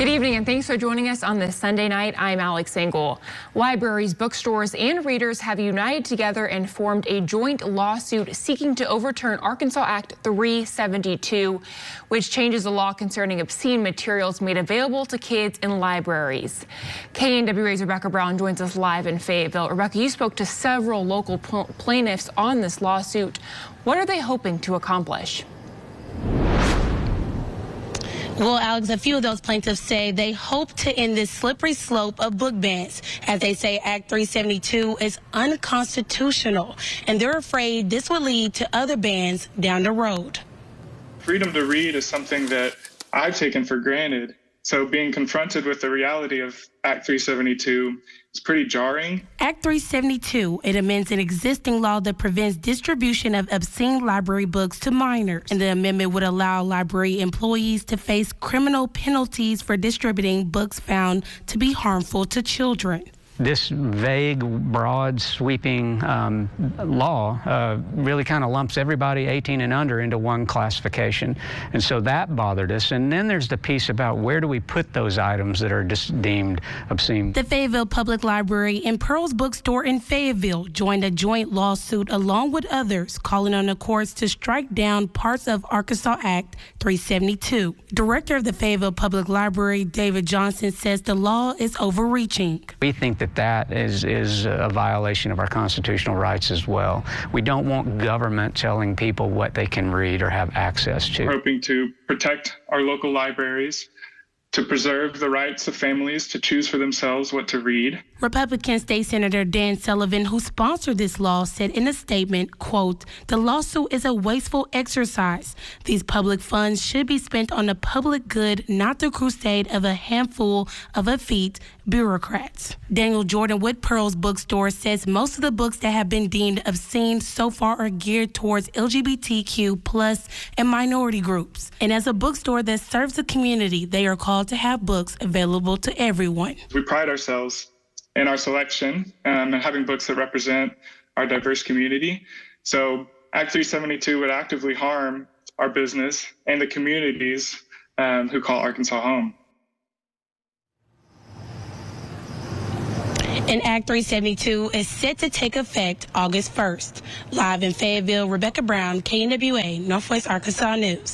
Good evening and thanks for joining us on this Sunday night. I'm Alex Engel. Libraries, bookstores, and readers have united together and formed a joint lawsuit seeking to overturn Arkansas Act 372, which changes the law concerning obscene materials made available to kids in libraries. KNWA's Rebecca Brown joins us live in Fayetteville. Rebecca, you spoke to several local plaintiffs on this lawsuit. What are they hoping to accomplish? Well, Alex, a few of those plaintiffs say they hope to end this slippery slope of book bans. As they say, Act 372 is unconstitutional, and they're afraid this will lead to other bans down the road. Freedom to read is something that I've taken for granted. So being confronted with the reality of Act 372 is pretty jarring. Act 372, it amends an existing law that prevents distribution of obscene library books to minors. And the amendment would allow library employees to face criminal penalties for distributing books found to be harmful to children. This vague, broad, sweeping law really kind of lumps everybody 18 and under into one classification. And so that bothered us. And then there's the piece about where do we put those items that are just deemed obscene. The Fayetteville Public Library and Pearl's Bookstore in Fayetteville joined a joint lawsuit along with others, calling on the courts to strike down parts of Arkansas Act 372. Director of the Fayetteville Public Library, David Johnson, says the law is overreaching. We think that is a violation of our constitutional rights as well. We don't want government telling people what they can read or have access to. We're hoping to protect our local libraries, to preserve the rights of families to choose for themselves what to read. Republican State Senator Dan Sullivan, who sponsored this law, said in a statement, quote, "The lawsuit is a wasteful exercise. These public funds should be spent on the public good, not the crusade of a handful of effete bureaucrats." Daniel Jordan with Pearl's Bookstore says most of the books that have been deemed obscene so far are geared towards LGBTQ plus and minority groups. And as a bookstore that serves the community, they are called to have books available to everyone. We pride ourselves in our selection and having books that represent our diverse community. So Act 372 would actively harm our business and the communities who call Arkansas home. And Act 372 is set to take effect August 1st. Live in Fayetteville, Rebecca Brown, KNWA, Northwest Arkansas News.